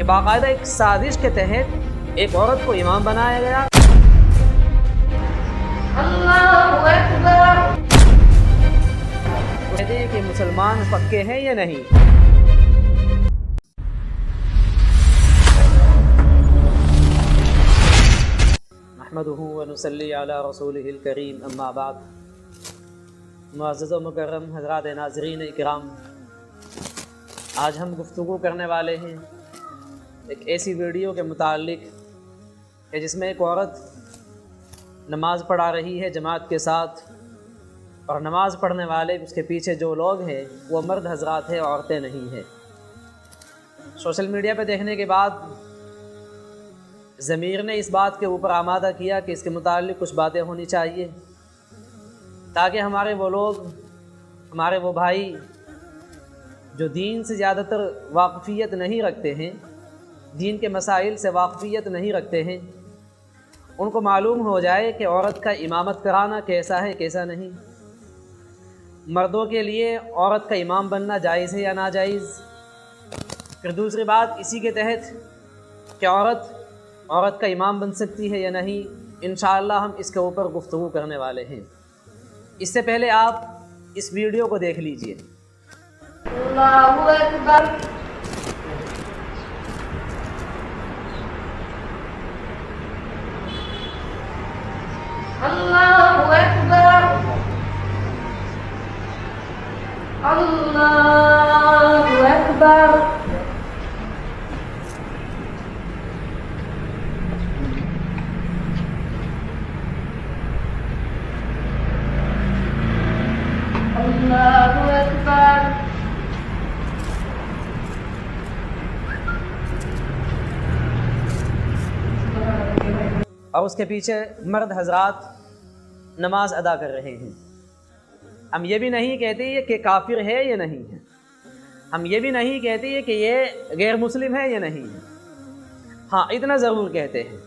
کہ باقاعدہ ایک سازش کے تحت ایک عورت کو امام بنایا گیا۔ اللہ اکبر۔ کہتے ہیں کہ مسلمان پکے ہیں یا نہیں؟ نحمدہ ونصلی علی رسولہ الکریم، اما بعد۔ معزز و مکرم حضرات ناظرین اکرام، آج ہم گفتگو کرنے والے ہیں ایک ایسی ویڈیو کے متعلق کہ جس میں ایک عورت نماز پڑھا رہی ہے جماعت کے ساتھ، اور نماز پڑھنے والے اس کے پیچھے جو لوگ ہیں وہ مرد حضرات ہیں، عورتیں نہیں ہیں۔ سوشل میڈیا پہ دیکھنے کے بعد ضمیر نے اس بات کے اوپر آمادہ کیا کہ اس کے متعلق کچھ باتیں ہونی چاہیے، تاکہ ہمارے وہ لوگ، ہمارے وہ بھائی جو دین سے زیادہ تر واقفیت نہیں رکھتے ہیں، دین کے مسائل سے واقفیت نہیں رکھتے ہیں، ان کو معلوم ہو جائے کہ عورت کا امامت کرانا کیسا ہے کیسا نہیں، مردوں کے لیے عورت کا امام بننا جائز ہے یا ناجائز۔ پھر دوسری بات اسی کے تحت کہ عورت کا امام بن سکتی ہے یا نہیں، انشاءاللہ ہم اس کے اوپر گفتگو کرنے والے ہیں۔ اس سے پہلے آپ اس ویڈیو کو دیکھ لیجئے۔ اللہ اکبر۔ اللہ اکبر۔ اللہ اکبر۔ اللہ اکبر۔ اور اس کے پیچھے مرد حضرات نماز ادا کر رہے ہیں۔ ہم یہ بھی نہیں کہتے یہ کہ کافر ہے یا نہیں ہے، ہم یہ بھی نہیں کہتے کہ یہ غیر مسلم ہے یا نہیں ہے، ہاں اتنا ضرور کہتے ہیں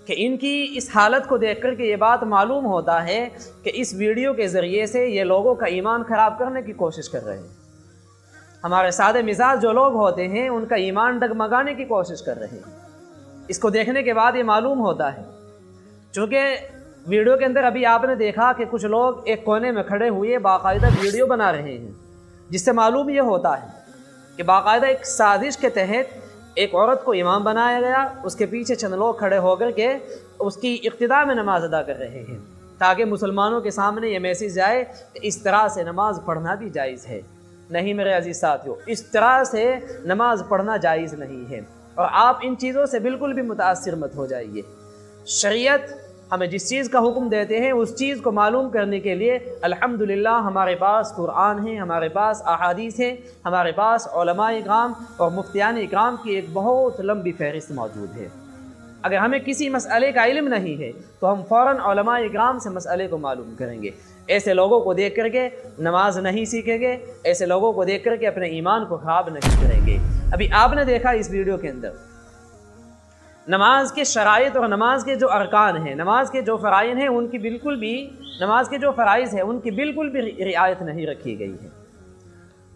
کہ ان کی اس حالت کو دیکھ کر کے یہ بات معلوم ہوتا ہے کہ اس ویڈیو کے ذریعے سے یہ لوگوں کا ایمان خراب کرنے کی کوشش کر رہے ہیں۔ ہمارے سادے مزاج جو لوگ ہوتے ہیں ان کا ایمان ڈگمگانے کی کوشش کر رہے ہیں۔ اس کو دیکھنے کے بعد یہ معلوم ہوتا ہے، چونکہ ویڈیو کے اندر ابھی آپ نے دیکھا کہ کچھ لوگ ایک کونے میں کھڑے ہوئے باقاعدہ ویڈیو بنا رہے ہیں، جس سے معلوم یہ ہوتا ہے کہ باقاعدہ ایک سازش کے تحت ایک عورت کو امام بنایا گیا، اس کے پیچھے چند لوگ کھڑے ہو کر کے اس کی اقتداء میں نماز ادا کر رہے ہیں، تاکہ مسلمانوں کے سامنے یہ میسیج جائے کہ اس طرح سے نماز پڑھنا بھی جائز ہے۔ نہیں میرے عزیز ساتھیو، اس طرح سے نماز پڑھنا جائز نہیں ہے، اور آپ ان چیزوں سے بالکل بھی متاثر مت ہو جائیے۔ شریعت ہمیں جس چیز کا حکم دیتے ہیں اس چیز کو معلوم کرنے کے لیے الحمدللہ ہمارے پاس قرآن ہے، ہمارے پاس احادیث ہیں، ہمارے پاس علماء اکرام اور مفتیان اکرام کی ایک بہت لمبی فہرست موجود ہے۔ اگر ہمیں کسی مسئلے کا علم نہیں ہے تو ہم فوراً علماء اکرام سے مسئلے کو معلوم کریں گے۔ ایسے لوگوں کو دیکھ کر کے نماز نہیں سیکھیں گے، ایسے لوگوں کو دیکھ کر کے اپنے ایمان کو خراب نہیں کریں گے۔ ابھی آپ نے دیکھا اس ویڈیو کے اندر نماز کے شرائط اور نماز کے جو ارکان ہیں، نماز کے جو فرائض ہیں، ان کی بالکل بھی نماز کے جو فرائض ہیں ان کی بالکل بھی رعایت نہیں رکھی گئی ہے۔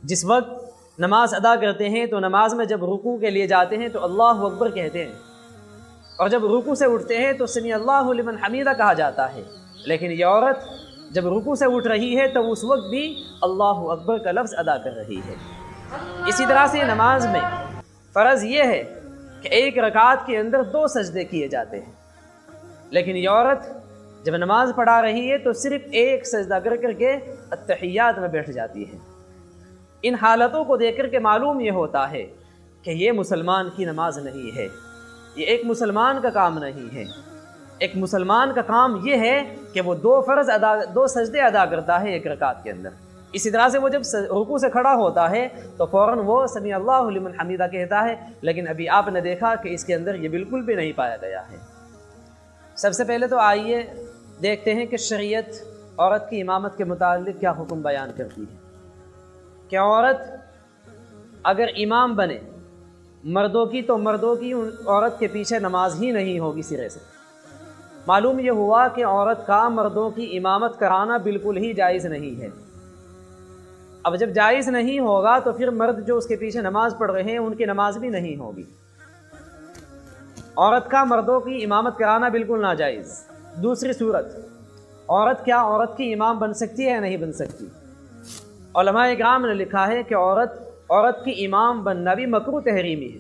جس وقت نماز ادا کرتے ہیں تو نماز میں جب رکوع کے لیے جاتے ہیں تو اللہ اکبر کہتے ہیں، اور جب رکوع سے اٹھتے ہیں تو سمی اللہ لمن حمیدہ کہا جاتا ہے، لیکن یہ عورت جب رکوع سے اٹھ رہی ہے تو اس وقت بھی اللہ اکبر کا لفظ ادا کر رہی ہے۔ اسی طرح سے نماز میں فرض یہ ہے کہ ایک رکعت کے اندر 2 سجدے کیے جاتے ہیں، لیکن یہ عورت جب نماز پڑھا رہی ہے تو صرف ایک سجدہ کر کر کے التحیات میں بیٹھ جاتی ہے۔ ان حالتوں کو دیکھ کر کے معلوم یہ ہوتا ہے کہ یہ مسلمان کی نماز نہیں ہے، یہ ایک مسلمان کا کام نہیں ہے۔ ایک مسلمان کا کام یہ ہے کہ وہ 2 سجدے ادا کرتا ہے ایک رکعت کے اندر۔ اسی طرح سے وہ جب رکوع سے کھڑا ہوتا ہے تو فوراً وہ سمی اللہ لمن حمیدہ کہتا ہے، لیکن ابھی آپ نے دیکھا کہ اس کے اندر یہ بالکل بھی نہیں پایا گیا ہے۔ سب سے پہلے تو آئیے دیکھتے ہیں کہ شریعت عورت کی امامت کے متعلق کیا حکم بیان کرتی ہے کہ عورت اگر امام بنے مردوں کی تو مردوں کی عورت کے پیچھے نماز ہی نہیں ہوگی سرے سے۔ معلوم یہ ہوا کہ عورت کا مردوں کی امامت کرانا بالکل ہی جائز نہیں ہے۔ اب جب جائز نہیں ہوگا تو پھر مرد جو اس کے پیچھے نماز پڑھ رہے ہیں ان کی نماز بھی نہیں ہوگی۔ عورت کا مردوں کی امامت کرانا بالکل ناجائز۔ دوسری صورت، عورت کی امام بن سکتی ہے یا نہیں بن سکتی؟ علماء اکرام نے لکھا ہے کہ عورت کی امام بننا بھی مکروہ تحریمی ہے،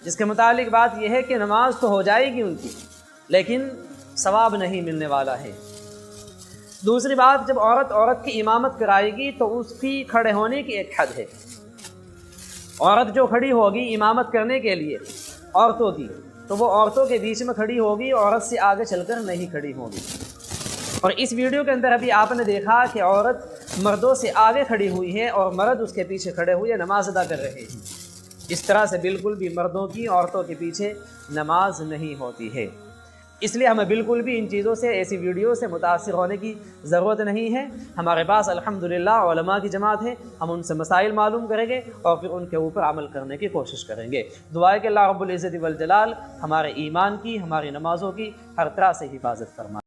جس کے متعلق بات یہ ہے کہ نماز تو ہو جائے گی ان کی، لیکن ثواب نہیں ملنے والا ہے۔ دوسری بات، جب عورت کی امامت کرائے گی تو اس کی کھڑے ہونے کی ایک حد ہے۔ عورت جو کھڑی ہوگی امامت کرنے کے لیے عورتوں کی، تو وہ عورتوں کے بیچ میں کھڑی ہوگی، عورت سے آگے چل کر نہیں کھڑی ہوگی۔ اور اس ویڈیو کے اندر ابھی آپ نے دیکھا کہ عورت مردوں سے آگے کھڑی ہوئی ہے اور مرد اس کے پیچھے کھڑے ہوئے نماز ادا کر رہے ہیں۔ اس طرح سے بالکل بھی مردوں کی عورتوں کے پیچھے نماز نہیں ہوتی ہے۔ اس لیے ہمیں بالکل بھی ان چیزوں سے، ایسی ویڈیو سے متاثر ہونے کی ضرورت نہیں ہے۔ ہمارے پاس الحمدللہ علماء کی جماعت ہے، ہم ان سے مسائل معلوم کریں گے اور پھر ان کے اوپر عمل کرنے کی کوشش کریں گے۔ دعا ہے کہ اللہ رب العزت والجلال ہمارے ایمان کی، ہماری نمازوں کی ہر طرح سے حفاظت فرمائے۔